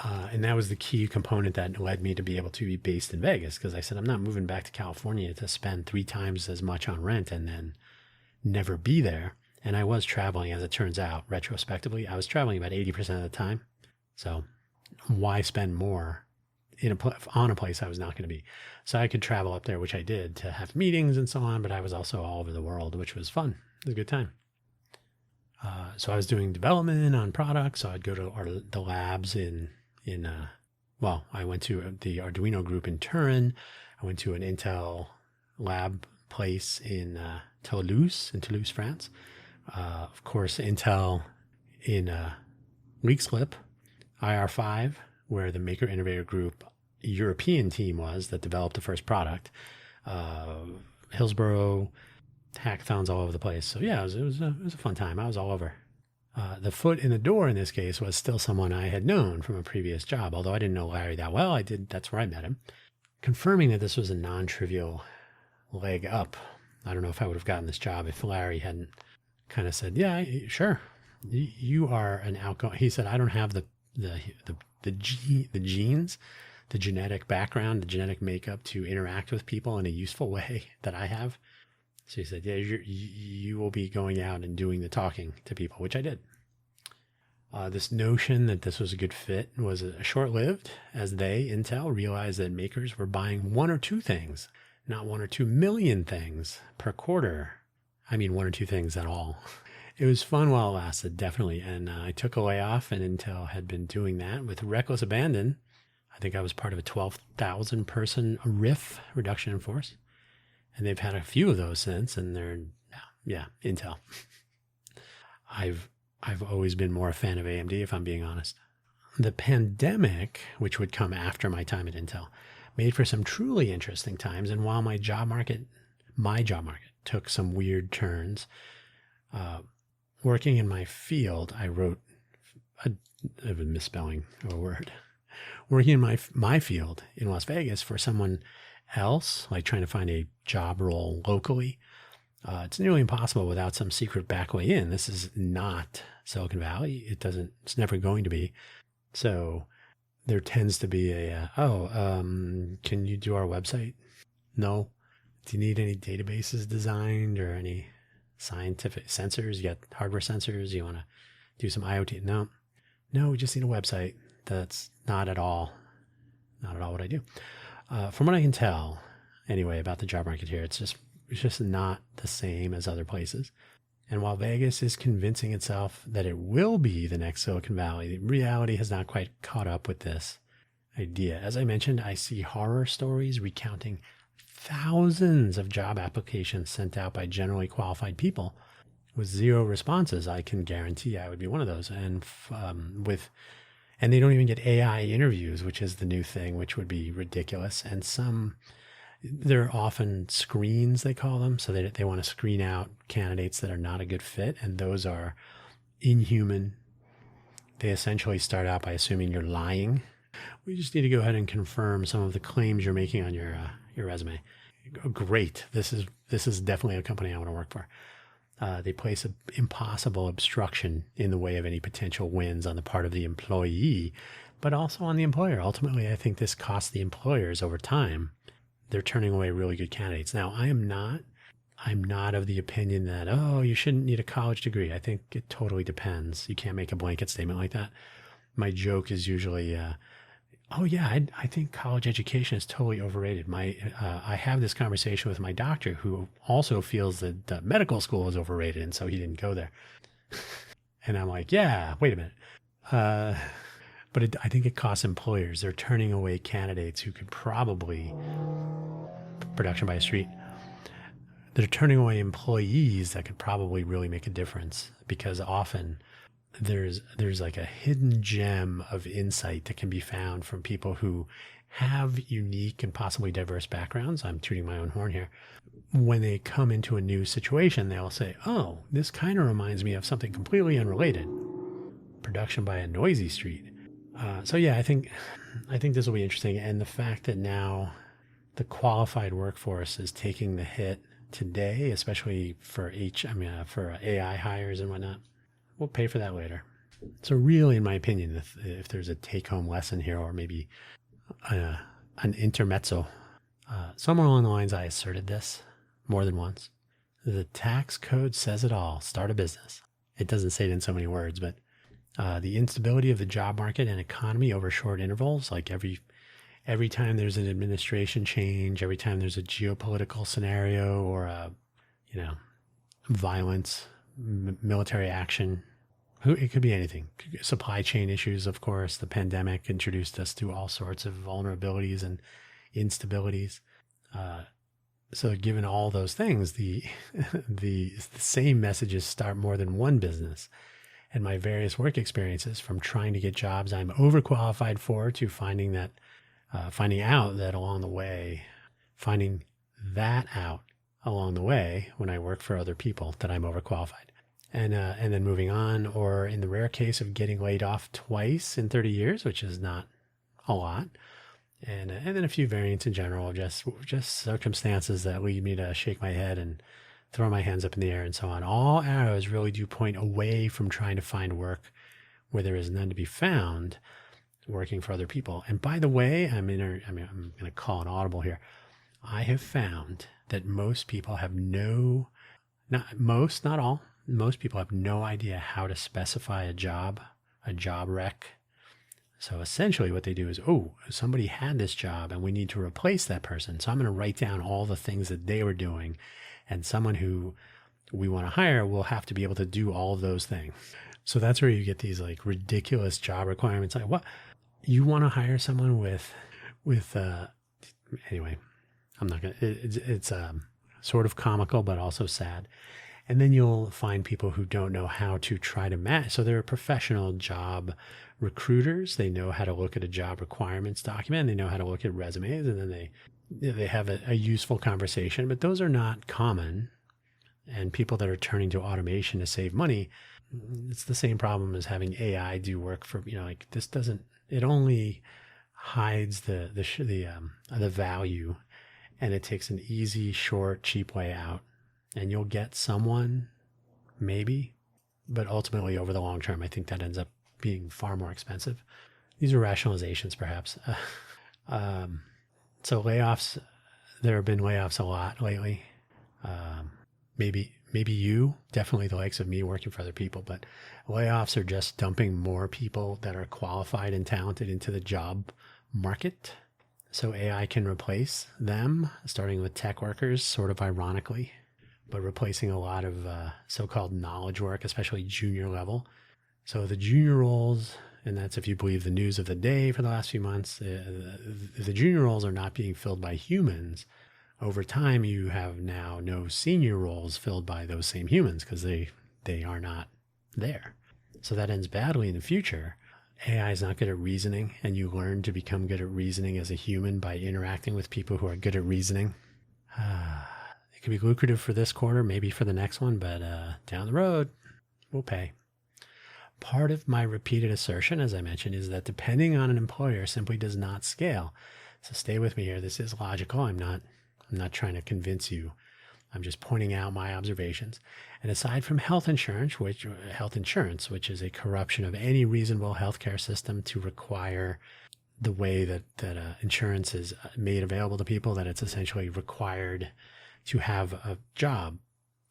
And that was the key component that led me to be able to be based in Vegas, because I said, I'm not moving back to California to spend 3 times as much on rent and then never be there. And I was traveling, as it turns out, retrospectively. I was traveling about 80% of the time. So why spend more on a place I was not going to be? So I could travel up there, which I did, to have meetings and so on. But I was also all over the world, which was fun. It was a good time. So I was doing development on products. So I'd go to the labs I went to the Arduino group in Turin. I went to an Intel lab place in Toulouse, France. Of course, Intel in Leixlip, IR5, where the Maker Innovator Group European team was that developed the first product. Hillsborough, hackathons all over the place. So yeah, it was a fun time. I was all over. The foot in the door in this case was still someone I had known from a previous job, although I didn't know Larry that well. That's where I met him, confirming that this was a non-trivial leg up. I don't know if I would have gotten this job if Larry hadn't kind of said, yeah, sure. You are an outgoing. He said, I don't have the genes, the genetic background, the genetic makeup to interact with people in a useful way that I have. So he said, yeah, you will be going out and doing the talking to people, which I did. This notion that this was a good fit was short-lived, as Intel, realized that makers were buying 1 or 2 things not 1 or 2 million things per quarter. I mean, 1 or 2 things at all. It was fun while it lasted, definitely. And I took a layoff, and Intel had been doing that with reckless abandon. I think I was part of a 12,000 person RIF, reduction in force. And they've had a few of those since, and they're, yeah, Intel. I've always been more a fan of AMD, if I'm being honest. The pandemic, which would come after my time at Intel, made for some truly interesting times. And while my job market took some weird turns, working in my field, I wrote a misspelling of a word. Working in my field in Las Vegas for someone else, like trying to find a job role locally, it's nearly impossible without some secret back way in. This is not Silicon Valley. It's never going to be. So there tends to be can you do our website? No. Do you need any databases designed or any scientific sensors? You got hardware sensors? You want to do some IoT? No, we just need a website. That's not at all what I do. From what I can tell, anyway, about the job market here, it's just not the same as other places. And while Vegas is convincing itself that it will be the next Silicon Valley, the reality has not quite caught up with this idea. As I mentioned, I see horror stories recounting thousands of job applications sent out by generally qualified people with 0 responses. I can guarantee I would be one of those. And they don't even get AI interviews, which is the new thing, which would be ridiculous. And there are often screens, they call them. So they want to screen out candidates that are not a good fit. And those are inhuman. They essentially start out by assuming you're lying. We just need to go ahead and confirm some of the claims you're making on your resume. Great. This is definitely a company I want to work for. They place an impossible obstruction in the way of any potential wins on the part of the employee, but also on the employer. Ultimately, I think this costs the employers over time. They're turning away really good candidates. Now, I'm not of the opinion that, you shouldn't need a college degree. I think it totally depends. You can't make a blanket statement like that. My joke is usually, I think college education is totally overrated. I have this conversation with my doctor, who also feels that medical school is overrated, and so he didn't go there. And I'm like, yeah, wait a minute. But I think it costs employers. They're turning away candidates who could probably, production by a street, they're turning away employees that could probably really make a difference, because often there's like a hidden gem of insight that can be found from people who have unique and possibly diverse backgrounds. I'm tooting my own horn here. When they come into a new situation, they'll say, oh, this kind of reminds me of something completely unrelated. Production by a noisy street. I think this will be interesting. And the fact that now the qualified workforce is taking the hit today, especially for AI hires and whatnot, we'll pay for that later. So really, in my opinion, if there's a take-home lesson here, or maybe an intermezzo, somewhere along the lines I asserted this more than once. The tax code says it all. Start a business. It doesn't say it in so many words, but the instability of the job market and economy over short intervals, like every time there's an administration change, every time there's a geopolitical scenario or violence, military action, it could be anything. Supply chain issues, of course. The pandemic introduced us to all sorts of vulnerabilities and instabilities. So given all those things, the same messages start more than one business. And my various work experiences, from trying to get jobs I'm overqualified for to finding that along the way when I work for other people that I'm overqualified. And then moving on, or in the rare case of getting laid off twice in 30 years, which is not a lot. And then a few variants in general, just circumstances that lead me to shake my head and throw my hands up in the air and so on. All arrows really do point away from trying to find work where there is none to be found, working for other people. And by the way, I'm going to call an audible here. I have found that most people have most people have no idea how to specify a job rec. So essentially what they do is, oh, somebody had this job and we need to replace that person. So I'm going to write down all the things that they were doing. And someone who we want to hire will have to be able to do all of those things. So that's where you get these like ridiculous job requirements. Like what? You want to hire someone anyway, I'm not going to, it's sort of comical, but also sad. And then you'll find people who don't know how to try to match. So they're professional job recruiters. They know how to look at a job requirements document. They know how to look at resumes, and then they have a useful conversation. But those are not common. And people that are turning to automation to save money, it's the same problem as having AI do work for, like this doesn't, it only hides the value, and it takes an easy, short, cheap way out. And you'll get someone, maybe, but ultimately over the long term, I think that ends up being far more expensive. These are rationalizations, perhaps. So layoffs, there have been layoffs a lot lately. Maybe you, definitely the likes of me working for other people, but layoffs are just dumping more people that are qualified and talented into the job market. So AI can replace them, starting with tech workers, sort of ironically, but replacing a lot of so-called knowledge work, especially junior level. So the junior roles, and that's if you believe the news of the day for the last few months, the junior roles are not being filled by humans. Over time, you have now no senior roles filled by those same humans because they are not there. So that ends badly in the future. AI is not good at reasoning, and you learn to become good at reasoning as a human by interacting with people who are good at reasoning. It could be lucrative for this quarter, maybe for the next one, but down the road, we'll pay. Part of my repeated assertion, as I mentioned, is that depending on an employer simply does not scale. So stay with me here. This is logical. I'm not trying to convince you. I'm just pointing out my observations. And aside from health insurance, which is a corruption of any reasonable healthcare system to require the way that insurance is made available to people, that it's essentially required to have a job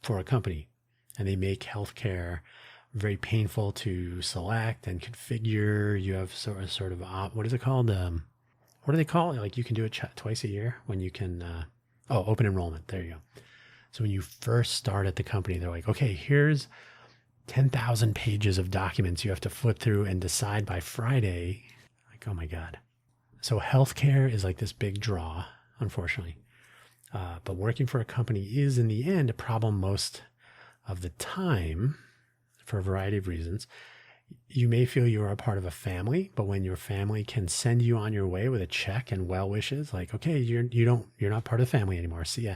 for a company. And they make healthcare very painful to select and configure. You have sort of what is it called? What do they call it? Like you can do it twice a year when you can, open enrollment. There you go. So when you first start at the company, they're like, okay, here's 10,000 pages of documents you have to flip through and decide by Friday. Like, oh my God. So healthcare is like this big draw, unfortunately. But working for a company is in the end a problem most of the time for a variety of reasons. You may feel you are a part of a family, but when your family can send you on your way with a check and well wishes, like, okay, you're not part of the family anymore. See ya.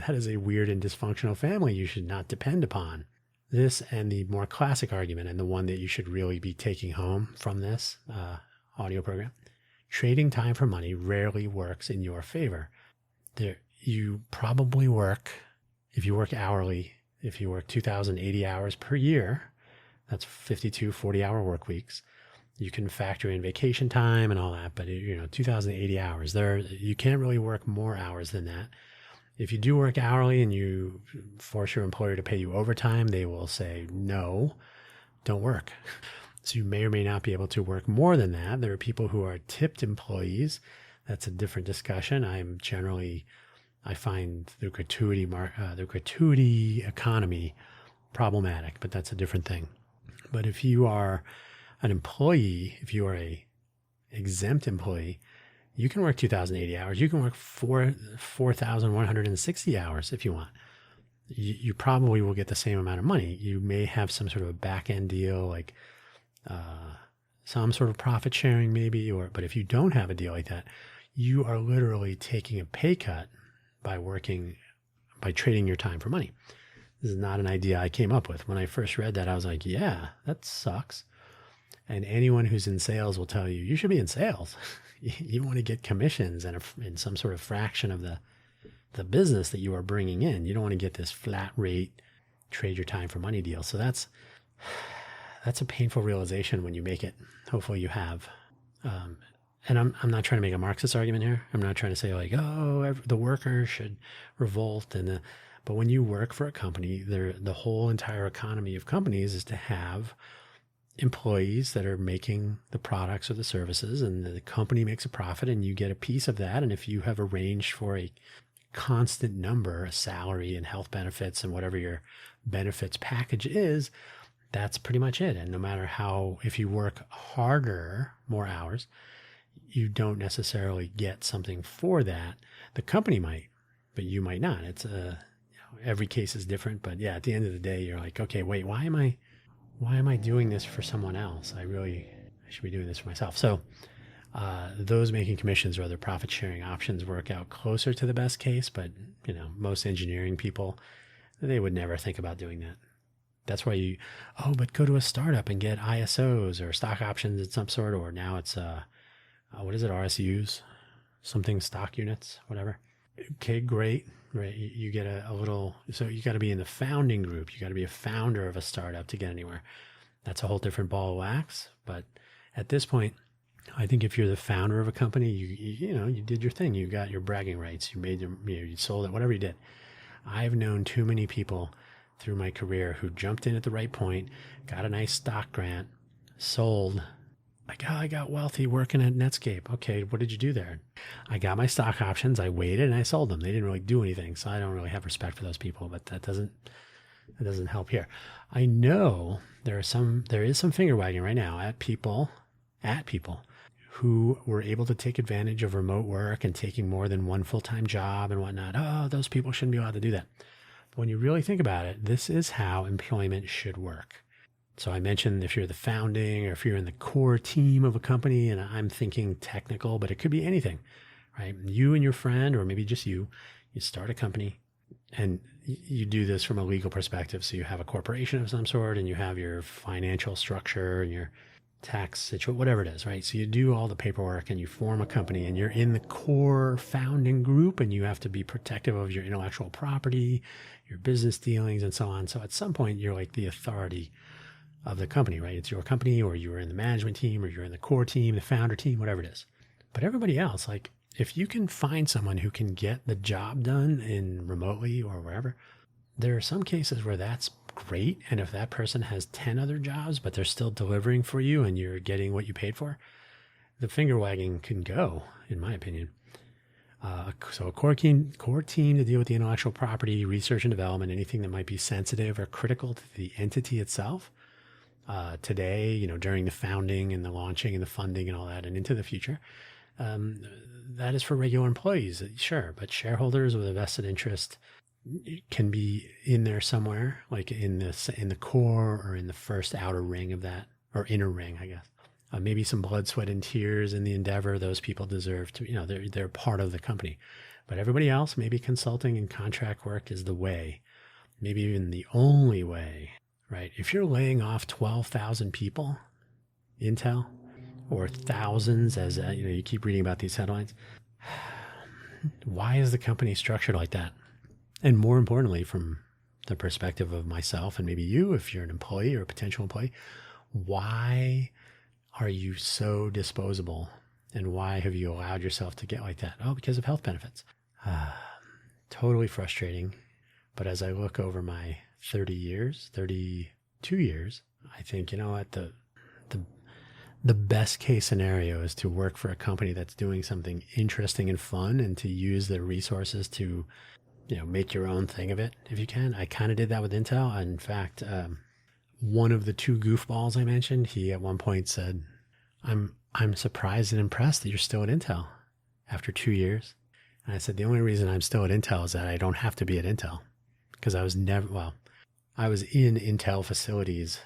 That is a weird and dysfunctional family you should not depend upon. This and the more classic argument, and the one that you should really be taking home from this audio program, trading time for money rarely works in your favor. You probably work, if you work hourly, if you work 2,080 hours per year, that's 52 40-hour work weeks. You can factor in vacation time and all that, but 2,080 hours. You can't really work more hours than that. If you do work hourly and you force your employer to pay you overtime, they will say, no, don't work. So you may or may not be able to work more than that. There are people who are tipped employees. That's a different discussion. I find the gratuity economy problematic, but that's a different thing. But if you are an employee, if you are a exempt employee, you can work 2,080 hours. You can work 4,160 hours if you want. You probably will get the same amount of money. You may have some sort of a back-end deal, like some sort of profit sharing maybe, but if you don't have a deal like that, you are literally taking a pay cut by trading your time for money. This is not an idea I came up with. When I first read that, I was like, yeah, that sucks. And anyone who's in sales will tell you, you should be in sales. You want to get commissions and some sort of fraction of the business that you are bringing in. You don't want to get this flat rate, trade your time for money deal. So that's a painful realization when you make it. Hopefully you have. And I'm not trying to make a Marxist argument here. I'm not trying to say like, the worker should revolt. But when you work for a company, the whole entire economy of companies is to have employees that are making the products or the services, and the company makes a profit and you get a piece of that. And if you have arranged for a constant number, a salary and health benefits and whatever your benefits package is, that's pretty much it. And no matter how, if you work harder, more hours, you don't necessarily get something for that. The company might, but you might not. It's every case is different. But yeah, at the end of the day, you're like, okay, wait, why am I doing this for someone else? I should be doing this for myself. So those making commissions or other profit sharing options work out closer to the best case. But most engineering people, they would never think about doing that. That's why but go to a startup and get ISOs or stock options of some sort, or now it's what is it, RSUs, something, stock units, whatever. Okay, great. Right. You get a little, so you got to be in the founding group. You got to be a founder of a startup to get anywhere. That's a whole different ball of wax. But at this point, I think if you're the founder of a company, you did your thing. You got your bragging rights. You made you sold it, whatever you did. I've known too many people through my career who jumped in at the right point, got a nice stock grant, sold. Like, oh, I got wealthy working at Netscape. Okay, what did you do there? I got my stock options. I waited and I sold them. They didn't really do anything, so I don't really have respect for those people. But that doesn't help here. I know there is some finger wagging right now at people who were able to take advantage of remote work and taking more than one full-time job and whatnot. Oh, those people shouldn't be allowed to do that. But when you really think about it, this is how employment should work. So I mentioned if you're the founding or if you're in the core team of a company, and I'm thinking technical, but it could be anything, right? You and your friend, or maybe just you start a company and you do this from a legal perspective. So you have a corporation of some sort and you have your financial structure and your tax situation, whatever it is, right? So you do all the paperwork and you form a company and you're in the core founding group and you have to be protective of your intellectual property, your business dealings, and so on. So at some point you're like the authority of the company, right? It's your company, or you are in the management team, or you're in the core team, the founder team, whatever it is. But everybody else, like if you can find someone who can get the job done in remotely or wherever, there are some cases where that's great. And if that person has 10 other jobs, but they're still delivering for you and you're getting what you paid for, the finger wagging can go, in my opinion. So a core team to deal with the intellectual property, research and development, anything that might be sensitive or critical to the entity itself. Today, during the founding and the launching and the funding and all that, and into the future, that is for regular employees, sure. But shareholders with a vested interest can be in there somewhere, like in the core or in the first outer ring of that, or inner ring, I guess. Maybe some blood, sweat, and tears in the endeavor. Those people deserve to, they're part of the company. But everybody else, maybe consulting and contract work is the way, maybe even the only way. Right? If you're laying off 12,000 people, Intel, or thousands, as you keep reading about these headlines, why is the company structured like that? And more importantly, from the perspective of myself and maybe you, if you're an employee or a potential employee, why are you so disposable? And why have you allowed yourself to get like that? Oh, because of health benefits. Totally frustrating. But as I look over my 32 years, I think, what, the best case scenario is to work for a company that's doing something interesting and fun, and to use their resources to, make your own thing of it if you can. I kind of did that with Intel. In fact, one of the two goofballs I mentioned, he at one point said, I'm surprised and impressed that you're still at Intel after 2 years. And I said, the only reason I'm still at Intel is that I don't have to be at Intel, because I was in Intel facilities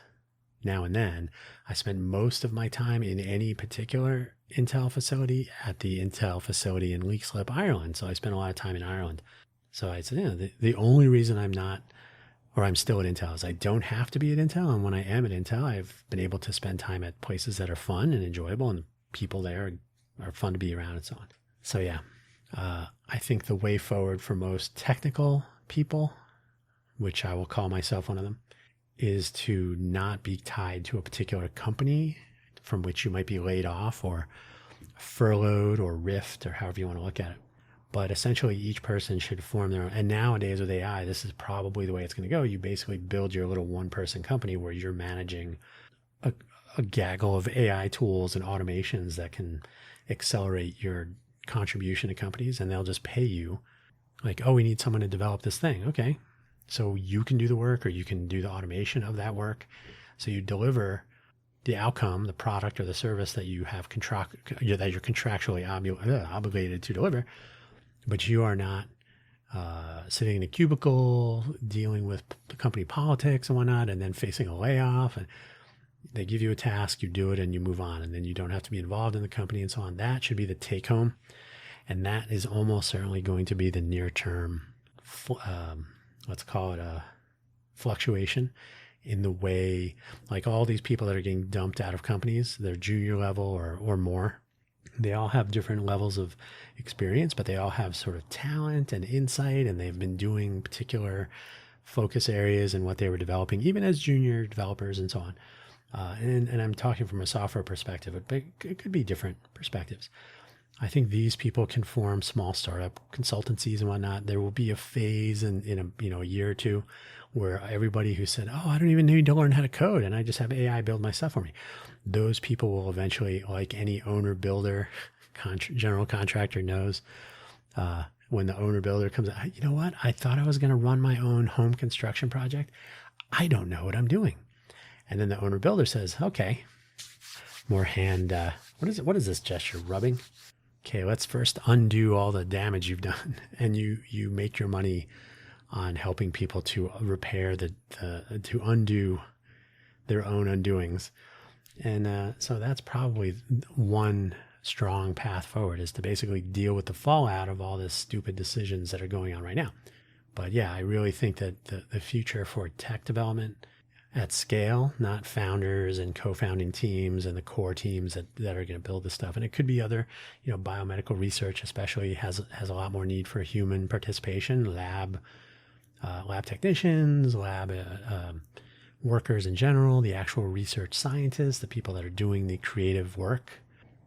now and then. I spent most of my time in any particular Intel facility at the Intel facility in Leixlip, Ireland. So I spent a lot of time in Ireland. So I said, the only reason I'm still at Intel is I don't have to be at Intel. And when I am at Intel, I've been able to spend time at places that are fun and enjoyable, and people there are fun to be around and so on. So yeah, I think the way forward for most technical people, which I will call myself one of them, is to not be tied to a particular company from which you might be laid off or furloughed or riffed, or however you want to look at it. But essentially each person should form their own. And nowadays with AI, this is probably the way it's going to go. You basically build your little one-person company where you're managing a gaggle of AI tools and automations that can accelerate your contribution to companies, and they'll just pay you like, oh, we need someone to develop this thing. Okay. So you can do the work or you can do the automation of that work. So you deliver the outcome, the product or the service that you have that you're contractually obligated to deliver, but you are not sitting in a cubicle dealing with company politics and whatnot, and then facing a layoff. And they give you a task, you do it, and you move on, and then you don't have to be involved in the company and so on. That should be the take home, and that is almost certainly going to be the near term, let's call it a fluctuation in the way, like all these people that are getting dumped out of companies, they're junior level or more. They all have different levels of experience, but they all have sort of talent and insight, and they've been doing particular focus areas and what they were developing, even as junior developers and so on. And I'm talking from a software perspective, but it could be different perspectives. I think these people can form small startup consultancies and whatnot. There will be a phase in a year or two where everybody who said, oh, I don't even need to learn how to code and I just have AI build my stuff for me. Those people will eventually, like any owner builder, general contractor knows, when the owner builder comes out, you know what? I thought I was going to run my own home construction project. I don't know what I'm doing. And then the owner builder says, okay, more hand, what is this gesture? Rubbing? Okay, let's first undo all the damage you've done. And you make your money on helping people to repair to undo their own undoings. And so that's probably one strong path forward, is to basically deal with the fallout of all the stupid decisions that are going on right now. But yeah, I really think that the future for tech development at scale, not founders and co-founding teams and the core teams that are going to build this stuff. And it could be other, biomedical research especially has a lot more need for human participation, lab technicians, lab workers in general, the actual research scientists, the people that are doing the creative work,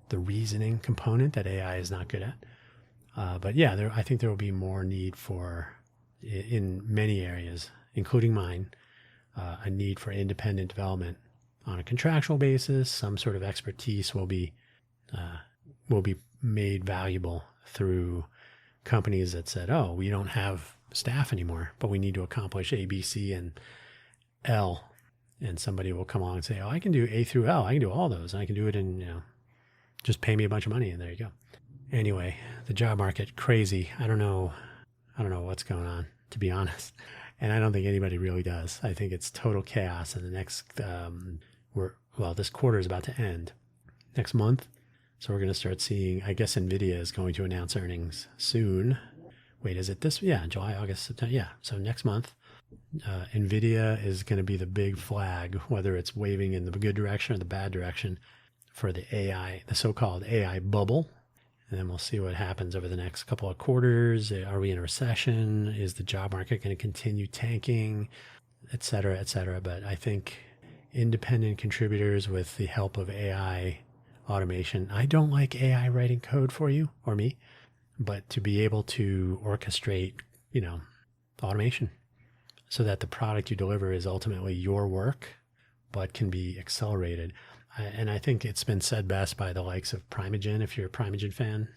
the reasoning component that AI is not good at. But yeah, I think there will be more need for, in many areas, including mine, a need for independent development on a contractual basis. Some sort of expertise will be made valuable through companies that said, oh, we don't have staff anymore, but we need to accomplish A, B, C, and L. And somebody will come along and say, oh, I can do A through L. I can do all those. And I can do it in, just pay me a bunch of money. And there you go. Anyway, the job market, crazy. I don't know what's going on, to be honest. And I don't think anybody really does. I think it's total chaos. And the next, this quarter is about to end next month. So we're going to start seeing, I guess NVIDIA is going to announce earnings soon. Wait, is it this? Yeah, July, August, September. Yeah. So next month, NVIDIA is going to be the big flag, whether it's waving in the good direction or the bad direction for the AI, the so-called AI bubble. And then we'll see what happens over the next couple of quarters. Are we in a recession? Is the job market going to continue tanking, et cetera, et cetera? But I think independent contributors with the help of AI automation, I don't like AI writing code for you or me, but to be able to orchestrate, automation so that the product you deliver is ultimately your work, but can be accelerated. And I think it's been said best by the likes of Primogen. If you're a Primogen fan,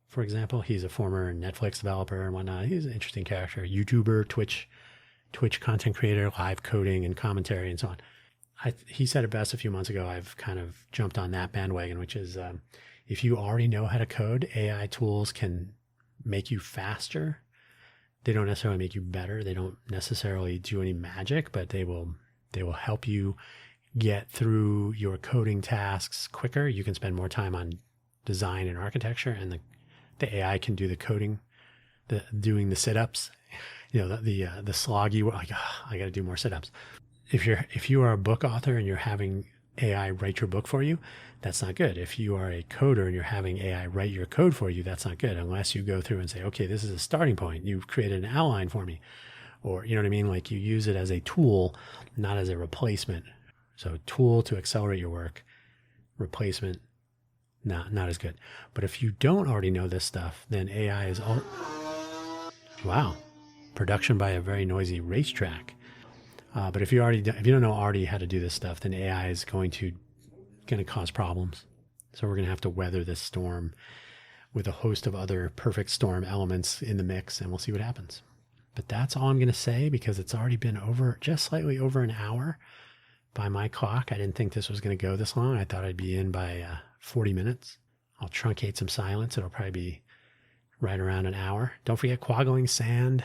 for example, he's a former Netflix developer and whatnot. He's an interesting character, YouTuber, Twitch content creator, live coding and commentary and so on. He said it best a few months ago. I've kind of jumped on that bandwagon, which is if you already know how to code, AI tools can make you faster. They don't necessarily make you better. They don't necessarily do any magic, but they will help you get through your coding tasks quicker. You can spend more time on design and architecture, and the AI can do the coding, doing the sit-ups, the sloggy, like, I got to do more sit-ups. If you are a book author and you're having AI write your book for you, that's not good. If you are a coder and you're having AI write your code for you, that's not good, unless you go through and say, okay, this is a starting point. You've created an outline for me, or you know what I mean? Like you use it as a tool, not as a replacement. So tool to accelerate your work, replacement, not as good. But if you don't already know this stuff, then AI is wow, production by a very noisy racetrack. But if you don't know already how to do this stuff, then AI is going to going to cause problems. So we're going to have to weather this storm with a host of other perfect storm elements in the mix, and we'll see what happens. But that's all I'm going to say, because it's already been just slightly over an hour by my clock. I didn't think this was going to go this long. I thought I'd be in by 40 minutes. I'll truncate some silence. It'll probably be right around an hour. Don't forget quaggling.com.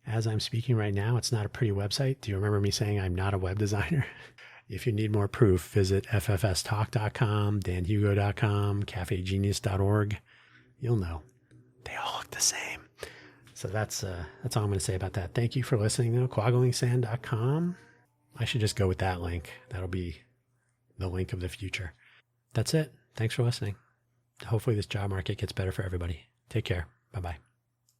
As I'm speaking right now, it's not a pretty website. Do you remember me saying I'm not a web designer? If you need more proof, visit ffstalk.com, danhugo.com, cafegenius.org. You'll know. They all look the same. So that's all I'm going to say about that. Thank you for listening, though. quagglingsand.com. I should just go with that link. That'll be the link of the future. That's it. Thanks for listening. Hopefully this job market gets better for everybody. Take care. Bye-bye.